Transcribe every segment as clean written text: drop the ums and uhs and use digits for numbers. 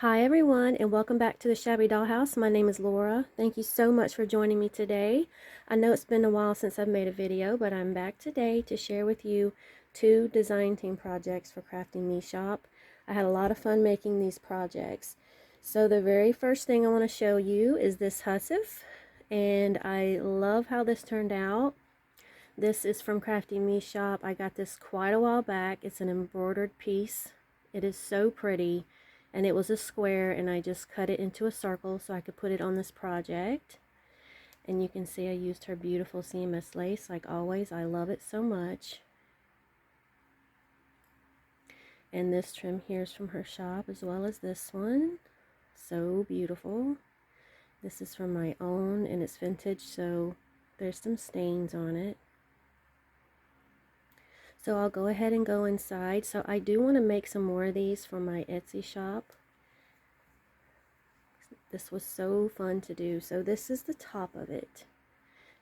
Hi everyone, and welcome back to the Shabby Dollhouse. My name is Laura. Thank you so much for joining me today. I know it's been a while since I've made a video, but I'm back today to share with you two design team projects for Crafty Me shop. I had a lot of fun making these projects. So the very first thing I want to show you is this Hussif, and I love how this turned out. This is from Crafty Me shop. I got this quite a while back. It's an embroidered piece. It is so pretty. And it was a square, and I just cut it into a circle so I could put it on this project. And you can see I used her beautiful CMS lace like always. I love it so much. And this trim here is from her shop, as well as this one. So beautiful. This is from my own, and it's vintage, so there's some stains on it. So I'll go ahead and go inside. So I do want to make some more of these for my Etsy shop. This was so fun to do. So this is the top of it.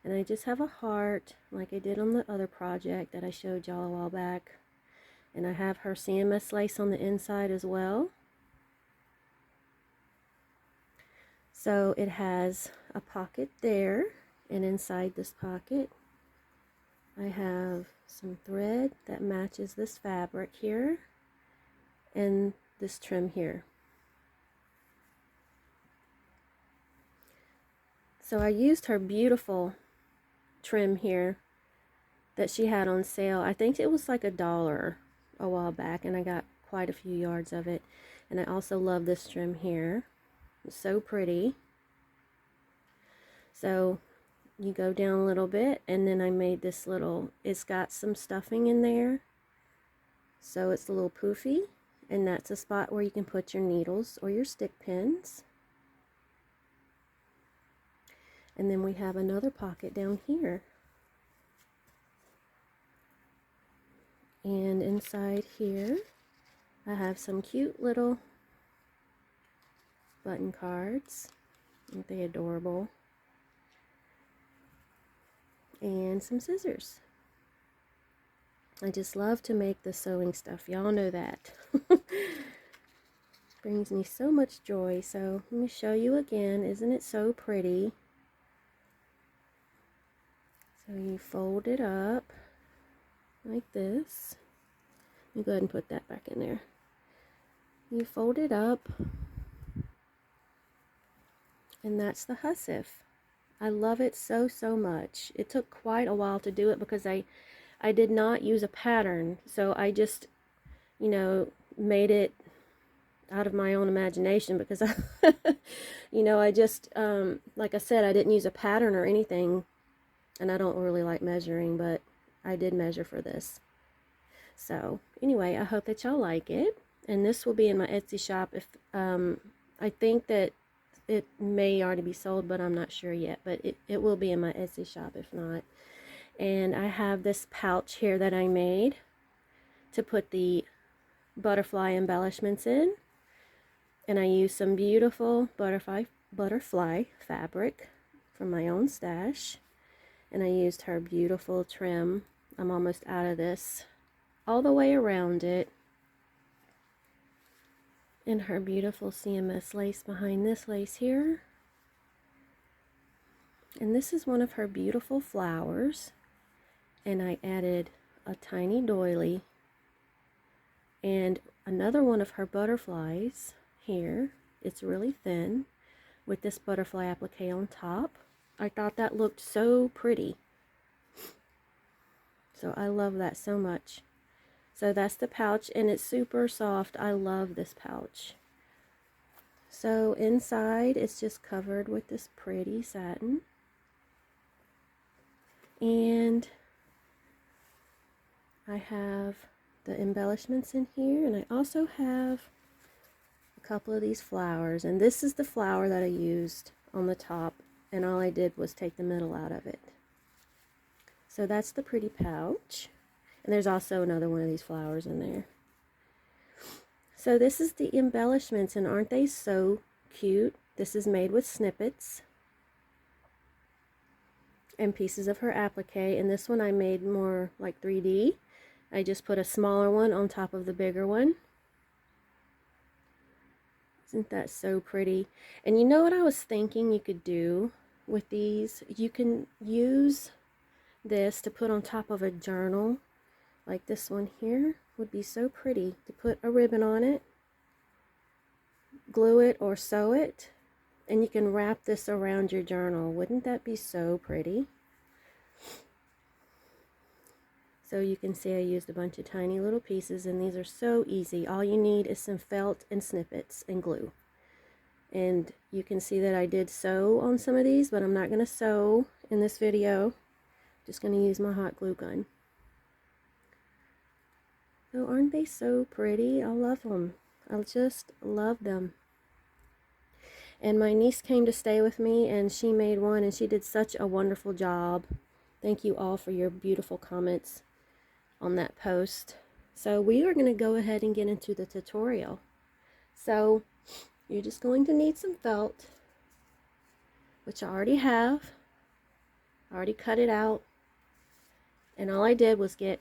And I just have a heart like I did on the other project that I showed y'all a while back. And I have her CMS lace on the inside as well. So it has a pocket there, and inside this pocket I have some thread that matches this fabric here and this trim here. So I used her beautiful trim here that she had on sale. I think it was like $1 a while back, and I got quite a few yards of it. And I also love this trim here. It's so pretty. So you go down a little bit, and then I made this little, it's got some stuffing in there, so it's a little poofy, and that's a spot where you can put your needles or your stick pins. And then we have another pocket down here, and inside here I have some cute little button cards. Aren't they adorable? And some scissors. I just love to make the sewing stuff. Y'all know that. Brings me so much joy. So let me show you again. Isn't it so pretty? So you fold it up like this. Let me go ahead and put that back in there. You fold it up, and that's the Hussif. I love it so much. It took quite a while to do it because I did not use a pattern, so I just, you know, made it out of my own imagination because I, you know, I just, like I said, I didn't use a pattern or anything, and I don't really like measuring, but I did measure for this. So anyway, I hope that y'all like it, and this will be in my Etsy shop. If I think that it may already be sold, but I'm not sure yet, but it will be in my Etsy shop if not. And I have this pouch here that I made to put the butterfly embellishments in, and I used some beautiful butterfly fabric from my own stash, and I used her beautiful trim. I'm almost out of this, all the way around it, and her beautiful CMS lace behind this lace here. And this is one of her beautiful flowers, and I added a tiny doily and another one of her butterflies here. It's really thin with this butterfly applique on top. I thought that looked so pretty, so I love that so much. So that's the pouch, and it's super soft. I love this pouch. So inside it's just covered with this pretty satin, and I have the embellishments in here, and I also have a couple of these flowers, and this is the flower that I used on the top, and all I did was take the middle out of it. So that's the pretty pouch, and there's also another one of these flowers in there. So this is the embellishments, and aren't they so cute? This is made with snippets and pieces of her applique, and this one I made more like 3D. I just put a smaller one on top of the bigger one. Isn't that so pretty? And you know what I was thinking you could do with these? You can use this to put on top of a journal, like this one here would be so pretty to put a ribbon on it, glue it or sew it, and you can wrap this around your journal. Wouldn't that be so pretty? So you can see I used a bunch of tiny little pieces, and these are so easy. All you need is some felt and snippets and glue. And you can see that I did sew on some of these, but I'm not going to sew in this video. Just going to use my hot glue gun. So aren't they so pretty? I love them. I just love them. And my niece came to stay with me, and she made one, and she did such a wonderful job. Thank you all for your beautiful comments on that post. So we are going to go ahead and get into the tutorial. So you're just going to need some felt, which I already have. I already cut it out. And all I did was get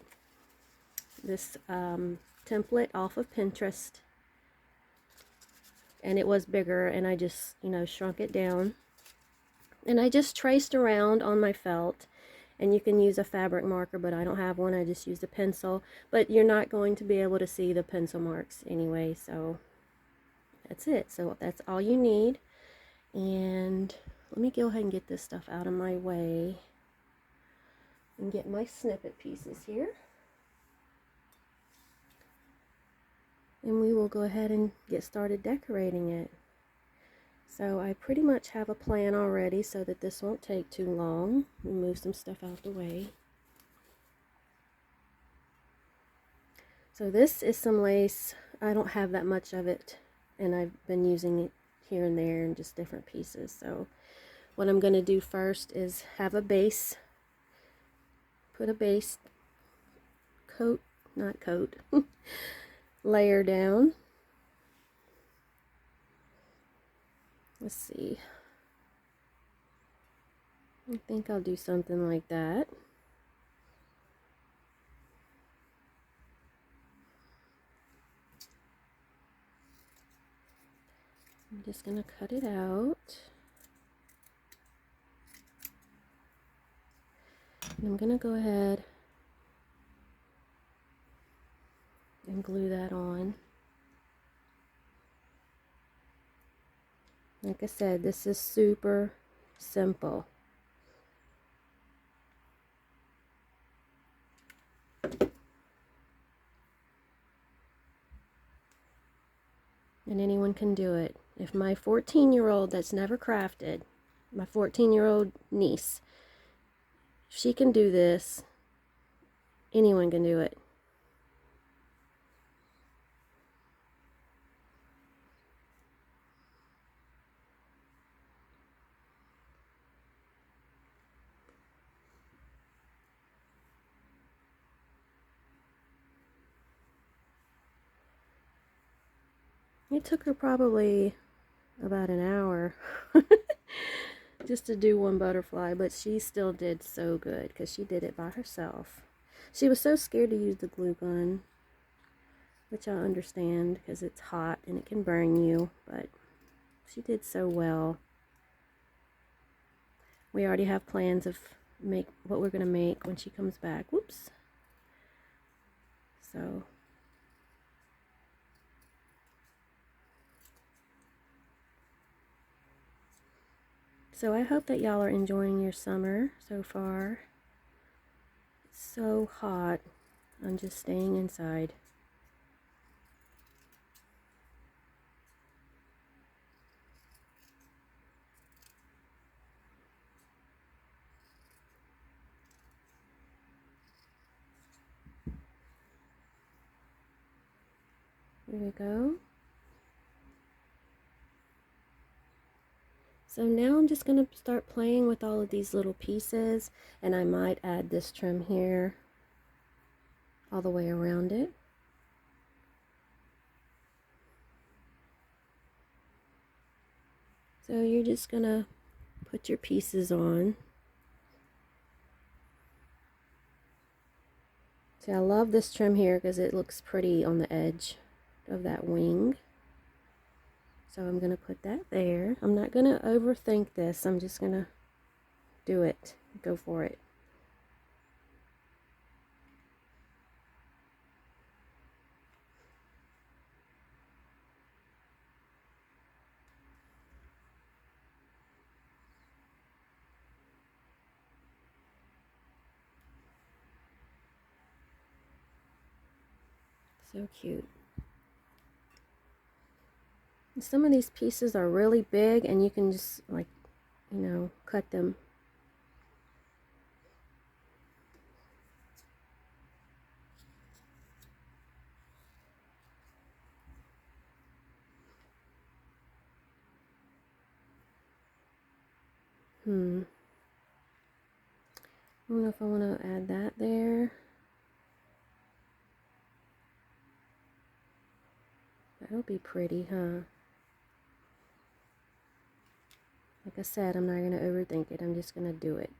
this template off of Pinterest. And it was bigger, and I just, shrunk it down. And I just traced around on my felt. And you can use a fabric marker, but I don't have one. I just used a pencil. But you're not going to be able to see the pencil marks anyway, so that's it. So that's all you need. And let me go ahead and get this stuff out of my way and get my snippet pieces here. And we will go ahead and get started decorating it. So I pretty much have a plan already so that this won't take too long. We'll move some stuff out the way. So this is some lace. I don't have that much of it, and I've been using it here and there in just different pieces. So what I'm going to do first is have a base, put a base coat, not coat, layer down. Let's see. I think I'll do something like that. I'm just going to cut it out. And I'm going to go ahead and glue that on. Like I said, this is super simple. And anyone can do it. If my 14-year-old that's never crafted, my 14-year-old niece, if she can do this, anyone can do it. It took her probably about an hour just to do one butterfly, but she still did so good because she did it by herself. She was so scared to use the glue gun, which I understand because it's hot and it can burn you, but she did so well. We already have plans of what we're going to make when she comes back. Whoops. So I hope that y'all are enjoying your summer so far. It's so hot. I'm just staying inside. There we go. So now I'm just going to start playing with all of these little pieces, and I might add this trim here all the way around it. So you're just going to put your pieces on. See, I love this trim here because it looks pretty on the edge of that wing. So I'm going to put that there. I'm not going to overthink this. I'm just going to do it. Go for it. So cute. And some of these pieces are really big and you can just, like, you know, cut them. I don't know if I want to add that there. That'll be pretty, huh? Like I said, I'm not going to overthink it. I'm just going to do it.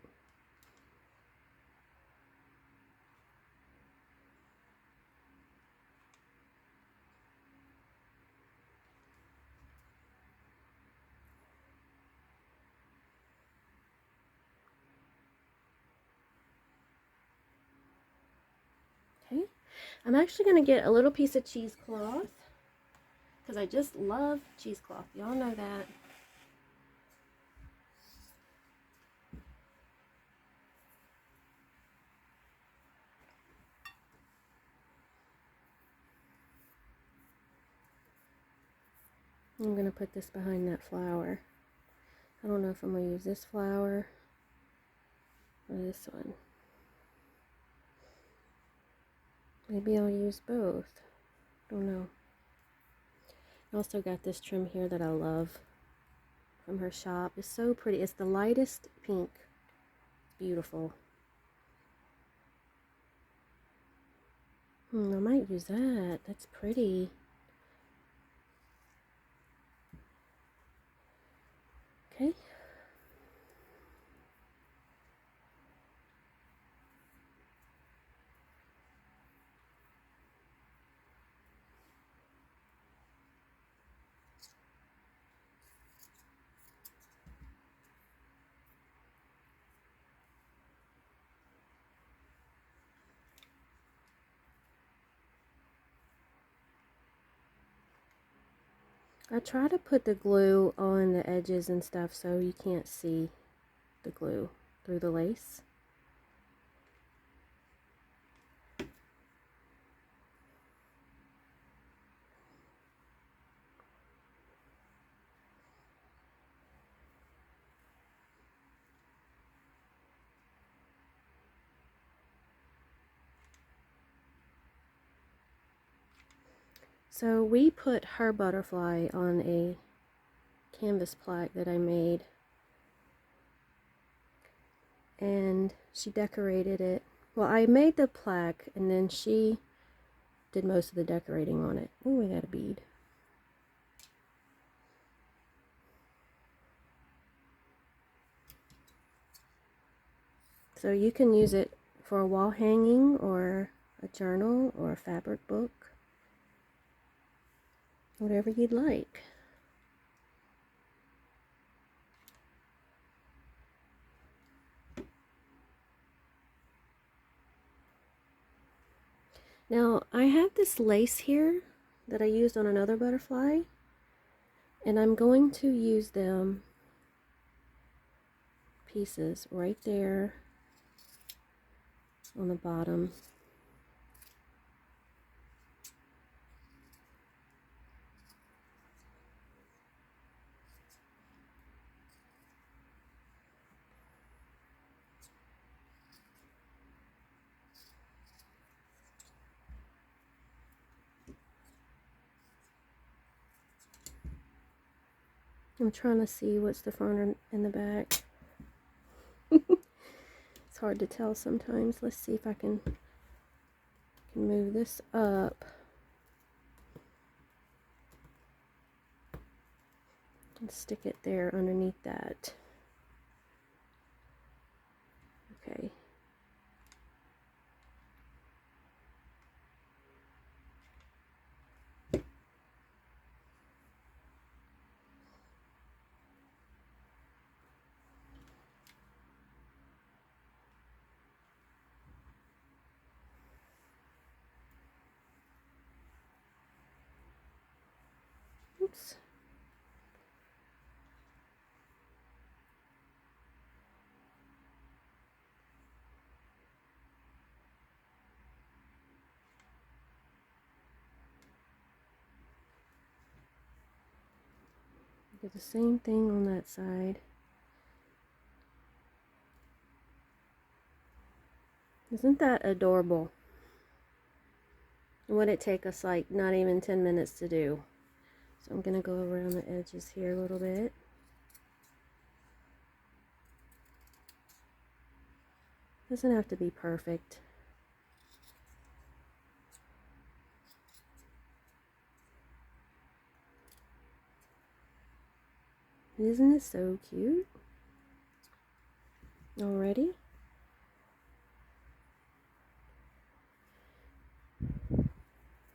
Okay. I'm actually going to get a little piece of cheesecloth because I just love cheesecloth. Y'all know that. I'm going to put this behind that flower. I don't know if I'm going to use this flower or this one. Maybe I'll use both. Don't know. I also got this trim here that I love from her shop. It's so pretty. It's the lightest pink. It's beautiful. I might use that. That's pretty. Okay. I try to put the glue on the edges and stuff so you can't see the glue through the lace. So we put her butterfly on a canvas plaque that I made, and she decorated it. Well, I made the plaque and then she did most of the decorating on it. Oh, we got a bead. So you can use it for a wall hanging or a journal or a fabric book, whatever you'd like. Now I have this lace here that I used on another butterfly, and I'm going to use them pieces right there on the bottom. I'm trying to see what's the front and the back. It's hard to tell sometimes. Let's see if I can move this up and stick it there underneath that. Okay. notes. Do the same thing on that side. Isn't that adorable? Would it take us like not even 10 minutes to do? So I'm going to go around the edges here a little bit. Doesn't have to be perfect. Isn't it so cute already?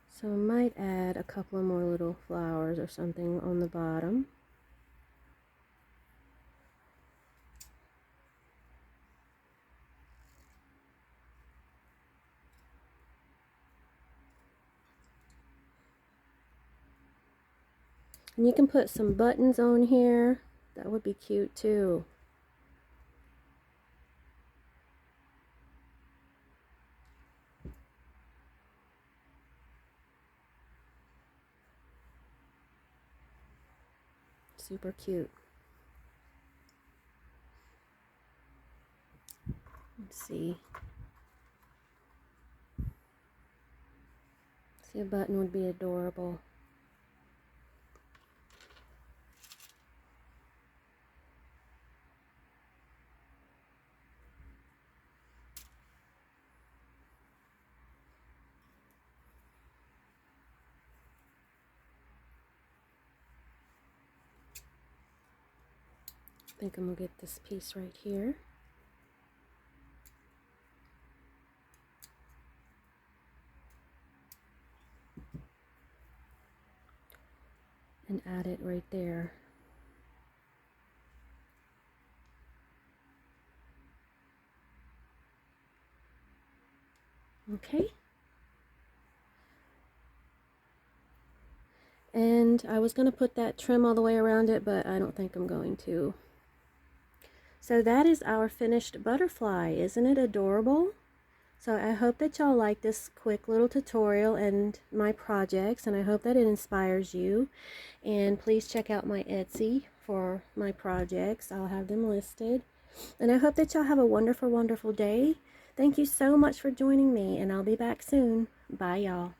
So I might add a couple of more little flowers or something on the bottom. And you can put some buttons on here. That would be cute too. Super cute. Let's see. See, a button would be adorable. I think I'm gonna get this piece right here. And add it right there. Okay. And I was going to put that trim all the way around it, but I don't think I'm going to. So that is our finished butterfly. Isn't it adorable? So I hope that y'all like this quick little tutorial and my projects, and I hope that it inspires you. And please check out my Etsy for my projects. I'll have them listed. And I hope that y'all have a wonderful, wonderful day. Thank you so much for joining me, and I'll be back soon. Bye, y'all.